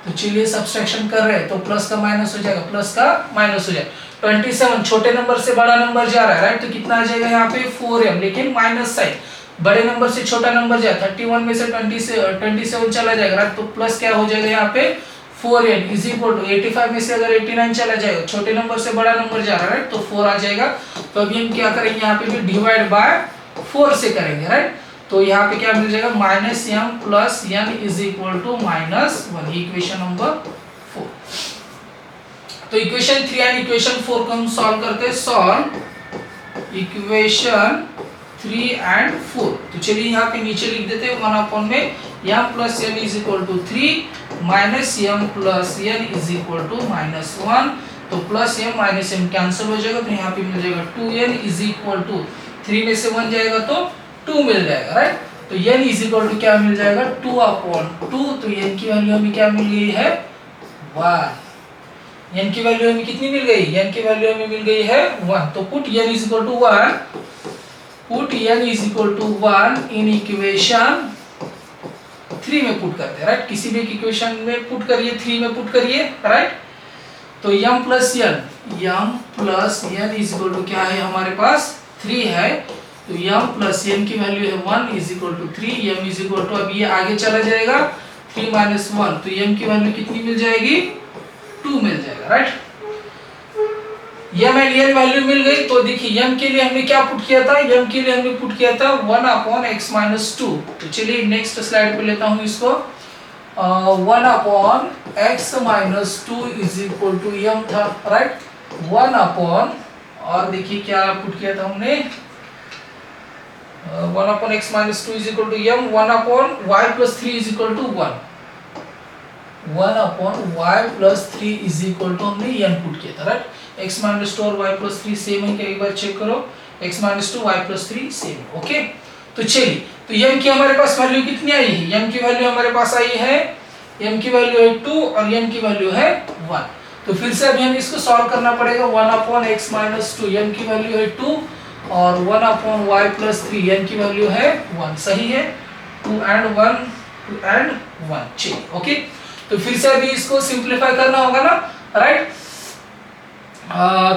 तो चलिए सब्सट्रैक्शन कर रहे हैं तो प्लस का माइनस हो जाएगा, प्लस का माइनस हो जाएगा। 27 छोटे नंबर से बड़ा नंबर जा रहा है, राइट। तो कितना आ जाएगा यहाँ पे 4m, लेकिन माइनस साइन, बड़े नंबर से छोटा नंबर जाए, 31 में से 27 चला जाएगा, राइट। तो प्लस क्या हो जाएगा यहाँ पे 4n इज इक्वल टू 85 में से अगर 89 चला जाएगा, छोटे नंबर से बड़ा नंबर जा रहा है, राइट। तो 4 आ जाएगा। तो अभी हम क्या करेंगे, यहाँ पे भी डिवाइड बाय 4 से करेंगे, राइट। तो यहाँ पे क्या मिल जाएगा, -m plus n is equal to -1, equation number 4। तो इक्वेशन 3 एंड इक्वेशन 4 को हम सॉल्व करते हैं। Solve equation 3 and 4। तो चलिए यहाँ पे नीचे लिख देते हैं 1 में m plus n is equal to 3 minus m plus n is equal to -1। तो plus m minus m cancel हो जाएगा, तो यहाँ पे मिल जाएगा 2n इज इक्वल टू 3 में से 1 जाएगा तो 2 मिल जाएगा, राइट। तो n इज इक्वल टू क्या मिल जाएगा, 2/2। तो n की वैल्यू हमें क्या मिल गई है, 1। n की वैल्यू हमें कितनी मिल गई, n की वैल्यू हमें मिल गई है 1। तो put n is equal to 1, put n is equal to 1 in equation 3 में पुट करते हैं, राइट। किसी भी इक्वेशन में पुट करिए, 3 में पुट करिए, राइट। तो m plus n is equal to क्या है हमारे पास, 3 है। तो m प्लस n की वैल्यू है 1 is equal to 3, m is equal to, अब ये आगे चला जाएगा 3 माइनस 1, तो m की वैल्यू कितनी मिल जाएगी, 2 मिल जाएगा, right. m and n value मिल गई। तो देखिए m के लिए हमने क्या पुट किया था, m के लिए हमने पुट किया था 1/x-2। तो चलिए नेक्स्ट स्लाइड पे लेता हूँ इसको। 1/x-2 is equal to m था, राइट। 1 और देखिए क्या पुट किया था हमने, 1/x-2 is equal to m, 1/y+3 is equal to 1, 1/y+3 is equal to हमने n पुट किया था, राइट। x-2 और y+3 सेम है क्या, एक बार चेक करो, x-2 y+3 सेम, ओके। तो चलिए, तो m की हमारे पास वैल्यू कितनी आई है, m की वैल्यू हमारे पास आई है, m की वैल्यू है 2 और n की वैल्यू है 1। तो फिर से अभी हमें इसको सॉल्व करना पड़ेगा। 1/x-2 m की वैल्यू है 2 और 1/y+3 n की वैल्यू है 1, सही है। 2 and 1 चलिए, ओके। तो फिर से अभी इसको सिंप्लीफाई करना होगा ना, राइट।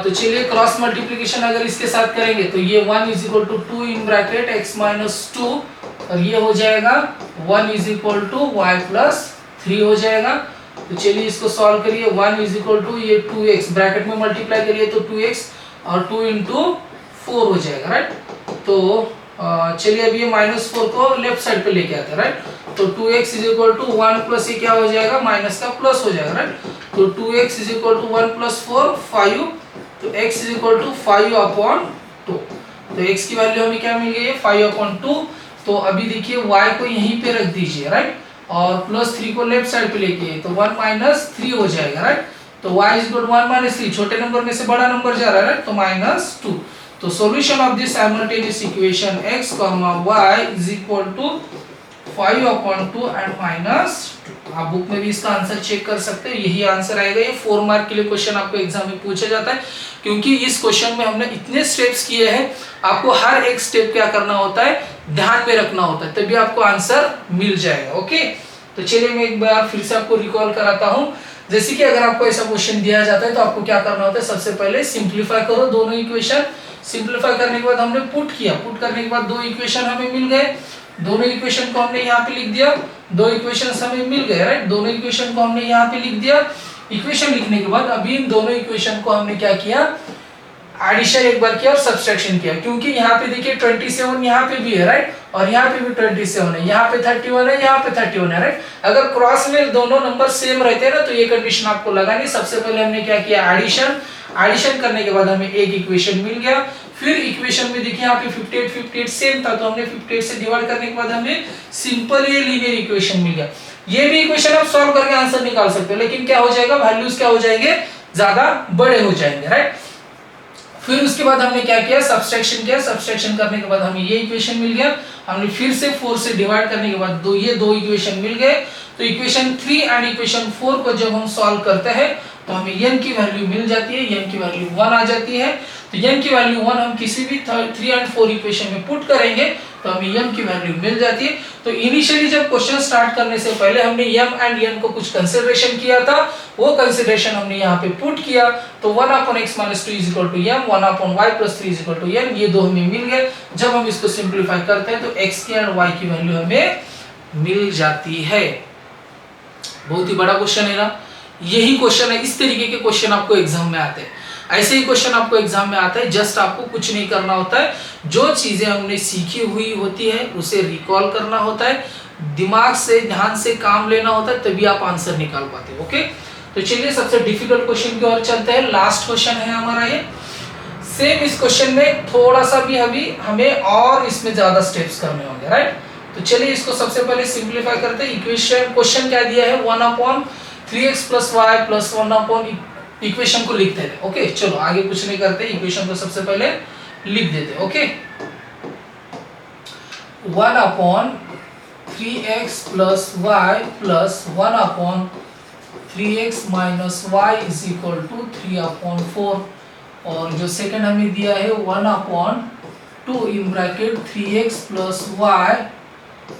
तो चलिए क्रॉस मल्टीप्लिकेशन अगर इसके साथ करेंगे तो ये 1 is equal to 2 in bracket x-2 और ये हो जाएगा 1 इज इक्वल टू y+3 हो जाएगा। तो चलिए इसको सॉल्व करिए। 1 इज इक्वल टू ये 2x ब्रैकेट में मल्टीप्लाई करिए तो 2x और 2 into 4 हो जाएगा, राइट। तो चलिए अभी ये -4 को लेफ्ट साइड पे लेके आते हैं, राइट। तो 2x is equal to 1 plus ये क्या हो जाएगा, माइनस का प्लस हो जाएगा, राइट। तो 2x इज इक्वल टू 1 + 4 5, तो x इज इक्वल टू 5/2। तो x की वैल्यू हमें क्या मिल गई है, 5/2। तो अभी देखिए y को यहीं पे रख दीजिए, राइट, और +3 को लेफ्ट साइड पे लेके तो 1 - 3 हो जाएगा, राइट। तो y इज इक्वल टू 1 - 3, छोटे नंबर में से बड़ा नंबर जा रहा है, राइट, तो -2। तो solution of this simultaneous equation x, y is equal to 5/2 and -2। आप बुक में भी इसका आंसर चेक कर सकते हैं, यही आंसर आएगा। ये 4 मार्क के लिए क्वेश्चन आपको एग्जाम में पूछा जाता है, क्योंकि इस क्वेश्चन में हमने इतने स्टेप्स किए हैं, आपको हर एक स्टेप क्या करना होता है, ध्यान में रखना होता है, तभी आपको आंसर मिल जाएगा, ओके। तो चलिए मैं एक बार फिर से आपको रिकॉल कराता हूँ। जैसे कि अगर आपको ऐसा क्वेश्चन दिया जाता है तो आपको क्या करना होता है, सबसे पहले सिंप्लीफाई करो दोनों इक्वेशन। सिंप्लीफाई करने के बाद हमने पुट किया, पुट करने के बाद दो इक्वेशन हमें मिल गए, दोनों इक्वेशन को हमने यहाँ पे लिख दिया, दो इक्वेशन हमें मिल गए, राइट। दोनों इक्वेशन को हमने यहाँ पे लिख दिया। इक्वेशन लिखने के बाद अभी इन दोनों इक्वेशन को हमने क्या किया, एडिशन एक बार किया और सब्सट्रैक्शन किया, क्योंकि यहाँ पे देखिए 27 यहाँ पे भी है, राइट, और यहाँ पे भी 27 है, यहाँ पे 31 है, यहाँ पे 31 है, राइट। अगर क्रॉस में दोनों नंबर सेम रहते हैं ना तो ये कंडीशन आपको लगानी। सबसे पहले हमने क्या किया, एडिशन, एडिशन करने के बाद हमें एक इक्वेशन मिल गया। फिर इक्वेशन में देखिए यहाँ पे 58 सेम था, तो हमने 58 से डिवाइड करने के बाद हमें सिंपल ये लीनियर इक्वेशन मिल गया। ये भी इक्वेशन आप सॉल्व करके आंसर निकाल सकते हो, लेकिन क्या हो जाएगा, वैल्यूज क्या हो जाएंगे, ज्यादा बड़े हो जाएंगे, राइट। फिर उसके बाद हमने क्या किया, सब्सट्रैक्शन किया। सब्सट्रैक्शन करने के बाद हमें ये इक्वेशन मिल गया। हमने फिर से 4 से डिवाइड करने के बाद ये दो इक्वेशन मिल गए। तो इक्वेशन 3 एंड इक्वेशन 4 को जब हम सॉल्व करते हैं तो हमें n की वैल्यू मिल जाती है, n की वैल्यू 1 आ जाती है। तो n की वैल्यू 1 हम किसी भी 3 एंड 4 इक्वेशन में पुट करेंगे तो हमें n की वैल्यू मिल जाती है। तो इनिशियली जब क्वेश्चन स्टार्ट करने से पहले हमने m एंड n को कुछ कंसीडरेशन किया था, वो कंसीडरेशन हमने यहाँ पे पुट किया। तो 1/x - 2 = m, 1/y + 3 = n, ये दो हमें मिल गए। जब हम इसको सिंप्लीफाई करते हैं तो x की एंड y की वैल्यू हमें मिल जाती है। बहुत ही बड़ा क्वेश्चन है ना, यही क्वेश्चन है, इस तरीके के क्वेश्चन आपको एग्जाम में आते हैं। ऐसे ही क्वेश्चन आपको एग्जाम में आता है। जस्ट आपको कुछ नहीं करना होता है, जो चीजें हमने सीखी हुई होती है उसे रिकॉल करना होता है, दिमाग से ध्यान से काम लेना होता है, तभी आप आंसर निकाल पाते हो। ओके, तो चलिए सबसे डिफिकल्ट क्वेश्चन की ओर चलते हैं। लास्ट क्वेश्चन है हमारा ये। सेम इस क्वेश्चन में थोड़ा सा भी अभी हमें और इसमें ज्यादा स्टेप्स करने होंगे, राइट। तो चलिए इसको सबसे पहले सिंप्लीफाई करते हैं। इक्वेशन क्वेश्चन क्या दिया है, 1/3x + y + 1 इक्वेशन को लिखते हैं। ओके, चलो आगे कुछ नहीं करते, इक्वेशन को सबसे पहले लिख देते हैं। Okay, 1/3x + y + 1/3x - y = 3/4। और जो सेकंड हमें दिया है 1/2 in bracket 3x + y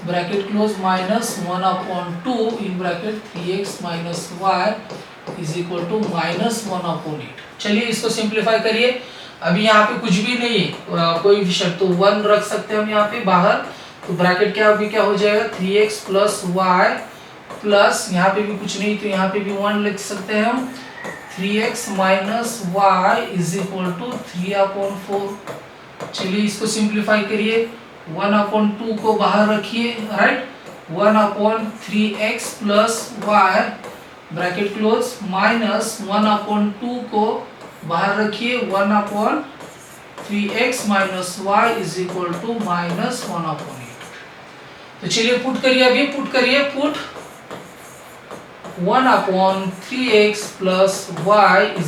bracket close minus 1/2 in bracket 3x - y = -1/8। चलिए इसको सिंप्लीफाई करिए। अभी यहाँ पे कुछ भी नहीं है, कोई विषय तो 1 रख सकते हैं हम यहाँ पे बाहर। तो ब्रैकेट क्या अभी क्या हो जाएगा, 3x + y प्लस यहाँ पे भी कुछ नहीं तो यहाँ पे भी 1 लिख सकते हैं हम, 3x - y = 3/4। चलिए इसको सिंप्लीफाई करिए। 1/2 को बाहर रखिए, right. 1/3x + y bracket close minus 1/2 को बाहर रखिए, 1/3x - y = -1/8। तो चलिए पुट करिए, अभी पुट करिए, put 1/3x + y =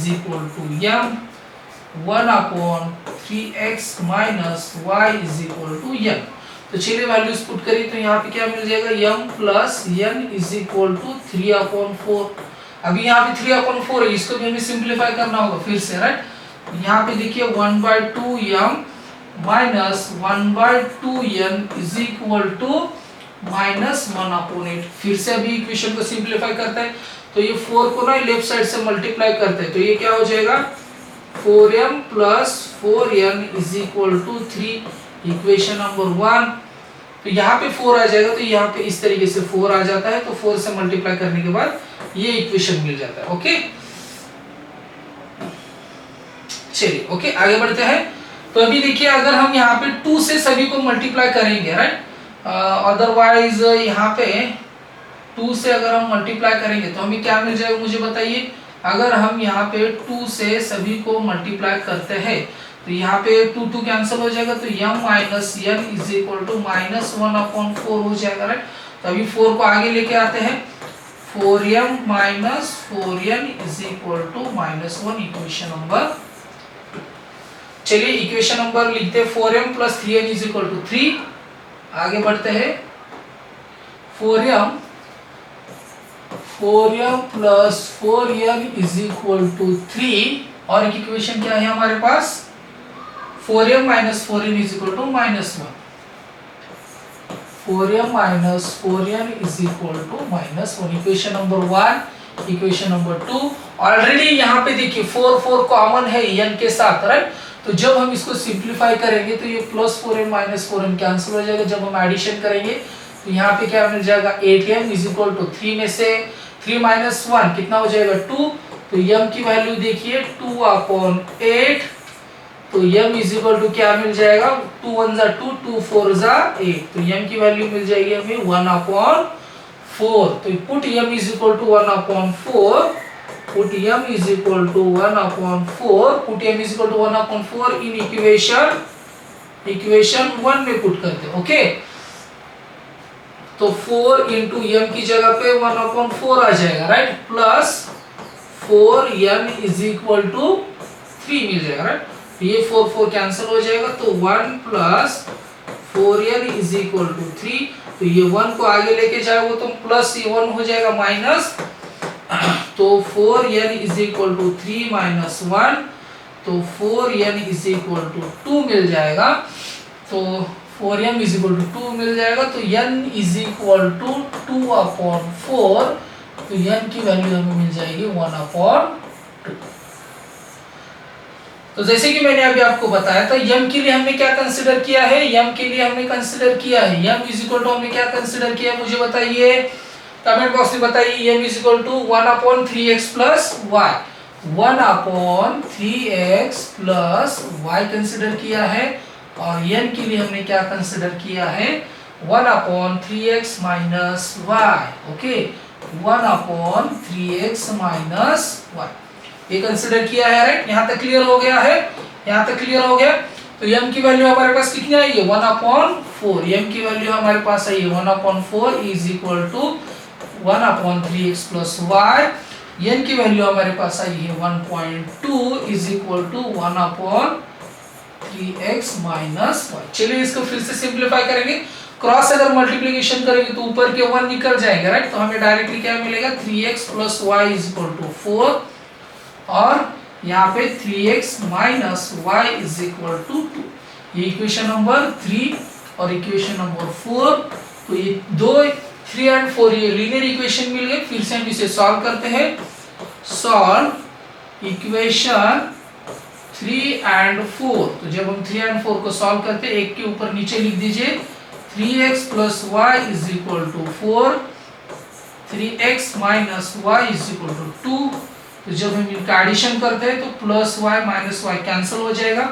m, 1/3x - y = n। तो चलिए वैल्यूज पुट करिए तो यहाँ पे क्या मिल जाएगा, m + n = 3/4। अभी यहाँ पे 3/4 है, इसको भी हमें सिंप्लीफाई करना होगा फिर से, राइट। यहाँ पे देखिए 1/2m - 1/2n = -1/8। फिर से अभी इक्वेशन को सिंप्लीफाई करते हैं तो ये 4 को ना लेफ्ट साइड से मल्टीप्लाई करते हैं तो ये क्या हो जाएगा, 4m + 4n = 3, इक्वेशन नंबर 1। तो यहाँ पे 4 आ जाएगा, तो यहाँ पे इस तरीके से 4 आ जाता है, तो 4 से मल्टीप्लाई करने के बाद ये इक्वेशन मिल जाता है। ओके, चलिए ओके आगे बढ़ते हैं। तो अभी देखिए अगर हम यहाँ पे 2 से सभी को मल्टीप्लाई करेंगे, राइट, अदरवाइज यहाँ पे 2 से अगर हम मल्टीप्लाई करेंगे तो हमें क्या मिल जाएगा, मुझे बताइए। अगर हम यहाँ पे 2 से सभी को मल्टीप्लाई करते हैं तो यहाँ पे 2 कैंसिल हो जाएगा, तो m - n = -1/4 हो जाएगा, राइट। तो अभी 4 को आगे लेके आते हैं, 4m - 4n = -1, इक्वेशन नंबर। चलिए इक्वेशन नंबर लिखते हैं, 4m + 3n = 3। आगे बढ़ते हैं, 4m + 4n = 3। और एक इक्वेशन क्या है हमारे पास, 4m - 4n = -1, 4m - 4n = -1, equation number 1। Equation number 2। Already यहाँ पे देखिए 4 4 कॉमन है n के साथ, राइट। तो जब हम इसको सिंप्लीफाई करेंगे तो ये +4m -4m कैंसिल हो जाएगा। जब हम एडिशन करेंगे तो यहाँ पे क्या मिल जाएगा 8m = 3 में से 3 - 1 कितना हो जाएगा 2। तो m की वैल्यू देखिए 2/8। तो m = क्या मिल जाएगा 2 1 = 2 2 4 = 8। तो m की वैल्यू मिल जाएगी हमें 1/4। तो put m = 1/4, put m = 1/4, put m = 1/4 इन इक्वेशन 1 में पुट करते हैं। ओके, तो 4 × m की जगह पे 1/4 आ जाएगा, राइट, प्लस 4n = 3 मिल जाएगा, राइट। ये 4 4 कैंसिल हो जाएगा तो 1 + 4n = 3। तो ये 1 को आगे लेके जाओगे तो प्लस ये 1 हो जाएगा माइनस, तो 4n = 3 - 1, तो 4n = 2 मिल जाएगा। तो 4m = 2 मिल जाएगा। तो n = 2/4। तो n की वैल्यू हमें मिल जाएगी 1/2। तो जैसे कि मैंने अभी आपको बताया था m के लिए हमने क्या कंसीडर किया है, m के लिए हमने कंसीडर किया है m = हमने क्या कंसीडर किया मुझे बताइए, कमेंट बॉक्स में बताइए। m = 1/3x + y, 1/3x + y consider किया है। और n के लिए हमने क्या कंसीडर किया है 1/3x - y। Okay, 1/3x - y ये कंसीडर किया है, राइट। यहाँ तक क्लियर हो गया है, यहाँ तक क्लियर हो गया। तो m की वैल्यू हमारे पास कितनी आई है 1/4। m की वैल्यू हमारे पास आई है 1/4 = 1/3x + y। n की वैल्यू हमारे पास आई है 1.2 = 1/3x - y। चलिए इसको फिर से सिंपलीफाई करेंगे। क्रॉस अगर मल्टीप्लिकेशन करेंगे तो ऊपर के 1 निकल जाएंगे, राइट। तो हमें डायरेक्टली क्या मिलेगा 3x + y = 4, और यहाँ पे 3x - y = 2। ये इक्वेशन नंबर 3 और इक्वेशन नंबर 4। तो ये 2 3 और 4 ये लीनियर इक्वेशन मिल गए। फिर से हम इसे सॉल्व करते हैं। सॉल्व इक्वेशन 3 और 4। तो जब हम 3 और 4 को सॉल्व करते हैं, एक के ऊपर नीचे लिख दीजिए 3x + y = 4, 3x - y = 2। तो जब हम इनका एडिशन करते हैं तो +y - y कैंसिल हो जाएगा।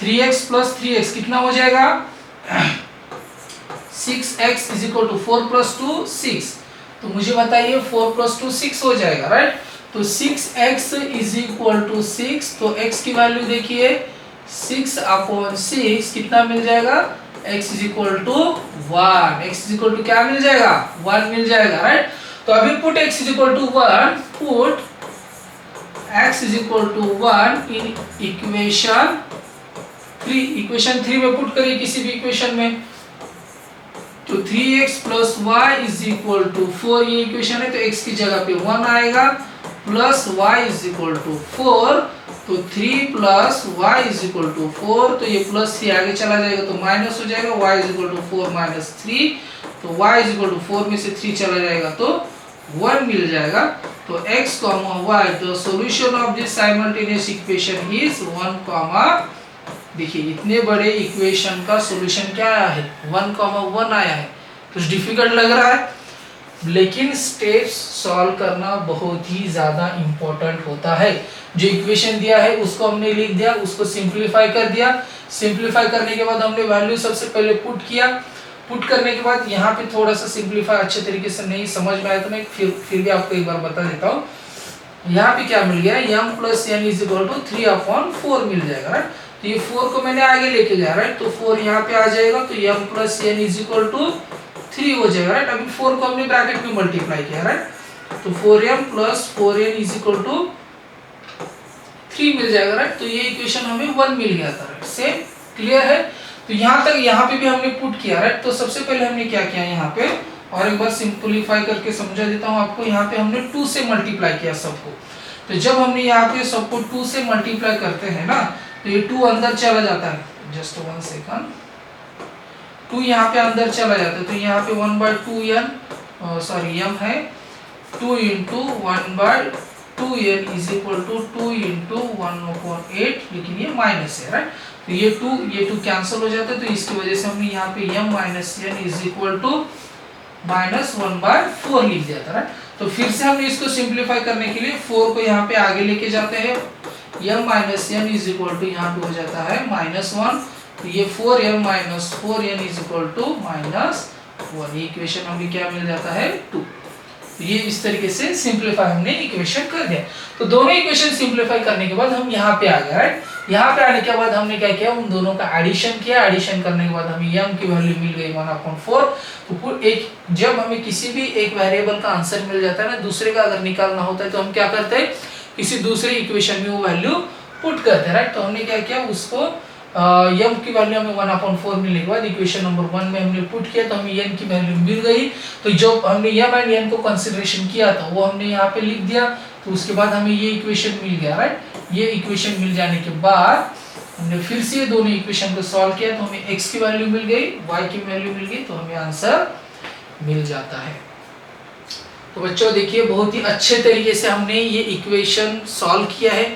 3x + 3x कितना हो जाएगा 6x = 4 + 2 6। तो मुझे बताइए 4 + 2 6 हो जाएगा, राइट। तो 6x = 6। तो x की वैल्यू देखिए 6/6 कितना मिल जाएगा x = 1। x = क्या मिल जाएगा 1 मिल जाएगा, राइट। तो अभी put x = 1, put x = 1 in equation 3। Equation 3 में पुट करिए किसी भी इक्वेशन में। तो 3x + y = 4 ये इक्वेशन है, तो x की जगह पे 1 आएगा, प्लस y = 4। तो 3 + y = 4। तो ये प्लस से आगे चला जाएगा तो माइनस हो जाएगा, y = 4 - 3। तो y = 4 में से 3 चला जाएगा तो 1 मिल जाएगा। तो x, y, the solution of this simultaneous equation is 1, देखिए इतने बड़े इक्वेशन का सॉल्यूशन क्या आया है 1, 1 आया है। कुछ डिफिकल्ट लग रहा है, लेकिन स्टेप्स सॉल्व करना बहुत ही ज्यादा इंपॉर्टेंट होता है। जो इक्वेशन दिया है उसको हमने लिख दिया, उसको सिंपलीफाई कर दिया। सिंपलीफाई करने के बाद हमने वैल्यू सबसे पहले पुट किया। पुट करने के बाद यहाँ पे थोड़ा सा सिंपलीफाई अच्छे तरीके से नहीं समझ में आया तो मैं फिर भी आपको एक बार बता देता हूँ। यहाँ पे क्या मिल गया m + n = 3/4 मिल जाएगा, राइट। तो ये 4 को मैंने आगे लेके गया, राइट। तो 4 यहाँ पे आ जाएगा तो m + n = 3 हो जाएगा, राइट। अभी 4 को हमने ब्रैकेट में मल्टीप्लाई किया, राइट। तो 4m + 4n = 3 मिल जाएगा, राइट। तो ये इक्वेशन हमें 1 मिल गया था, राइट। सेम क्लियर है। तो यहाँ तक यहाँ पे भी हमने पुट किया, राइट। तो सबसे पहले हमने क्या किया यहाँ पे, और एक बार सिंपलीफाई करके समझा देता हूँ आपको। यहाँ पे हमने 2 से मल्टीप्लाई किया सबको। तो जब हमने यहाँ पे सबको 2 से मल्टीप्लाई करते हैं ना, तो ये 2 अंदर चला जाता है। जस्ट 1 सेकंड, 2 यहाँ पे अंदर चला जाता है। तो यहाँ पे 1/2n m है, 2 into 1/2n is equal to 2 into 1/8, लेकिन ये माइनस है, राइट। तो ये 2 कैंसिल हो जाता है, तो इसकी वजह से हमने यहाँ पे m minus n is equal to -1/4 लिख दिया था, राइट। तो फिर से हमने इसको सिंप्लीफाई करने के लिए 4 को यहाँ पे आगे लेके जाते हैं, m minus n is equal to यहाँ पे हो जाता है -1, तो ये 4m minus 4n is equal to -1, ये इक्वेशन हमें क्या मिल जाता है 2। तो ये इस तरीके से सिंप्लीफाई हमने इक्वेशन कर दिया। तो दोनों इक्वेशन सिंप्लीफाई करने के बाद हम यहाँ पे आ गए, राइट। यहाँ पे आने के बाद हमने क्या किया, उन दोनों का एडिशन किया, एडिशन करने के बाद हमें m की वैल्यू मिल गई 1/4। तो जब हमें किसी भी एक वेरिएबल का आंसर मिल जाता है ना, दूसरे का अगर निकालना होता है तो हम क्या करते हैं, किसी दूसरे इक्वेशन में वो वैल्यू पुट करते हैं, राइट। तो हमने क्या किया, उसको m की वैल्यू हमें 1/4 मिलने के बाद इक्वेशन नंबर 1 में हमने पुट किया, तो हमें n की वैल्यू मिल गई। तो जो हमने m एंड n को कंसीडरेशन किया था वो हमने यहाँ पे लिख दिया, तो उसके बाद हमें ये इक्वेशन मिल गया, राइट। ये इक्वेशन मिल जाने के बाद हमने फिर से दोनों इक्वेशन को सॉल्व किया, तो हमें x की वैल्यू मिल गई, y की वैल्यू मिल गई, तो हमें आंसर मिल जाता है। तो बच्चों देखिए, बहुत ही अच्छे तरीके से हमने ये इक्वेशन सॉल्व किया है।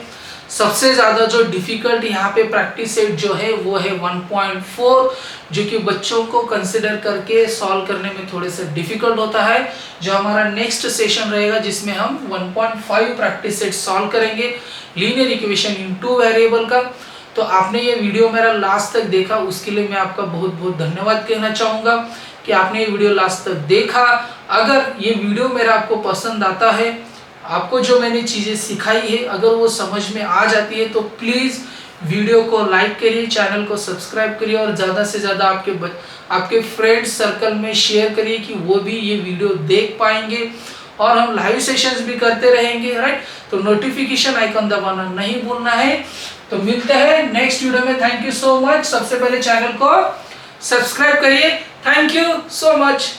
सबसे ज्यादा जो डिफिकल्ट यहाँ पे प्रैक्टिस सेट जो है वो है 1.4, जो कि बच्चों को कंसिडर करके सॉल्व करने में थोड़े से डिफिकल्ट होता है। जो हमारा नेक्स्ट सेशन रहेगा जिसमें हम 1.5 प्रैक्टिस सेट सॉल्व करेंगे, लीनियर इक्वेशन इन 2 वेरिएबल का। तो आपने ये वीडियो मेरा लास्ट तक देखा, उसके लिए मैं आपका बहुत बहुत धन्यवाद कहना चाहूँगा कि आपने ये वीडियो लास्ट तक देखा। अगर ये वीडियो मेरा आपको पसंद आता है, आपको जो मैंने चीज़ें सिखाई है अगर वो समझ में आ जाती है, तो प्लीज़ वीडियो को लाइक करिए, चैनल को सब्सक्राइब करिए और ज़्यादा से ज़्यादा आपके फ्रेंड्स सर्कल में शेयर करिए कि वो भी ये वीडियो देख पाएंगे। और हम लाइव सेशंस भी करते रहेंगे, राइट। तो नोटिफिकेशन आइकन दबाना नहीं भूलना है। तो मिलते हैं नेक्स्ट वीडियो में। Thank you so much. सबसे पहले चैनल को सब्सक्राइब करिए। Thank you so much.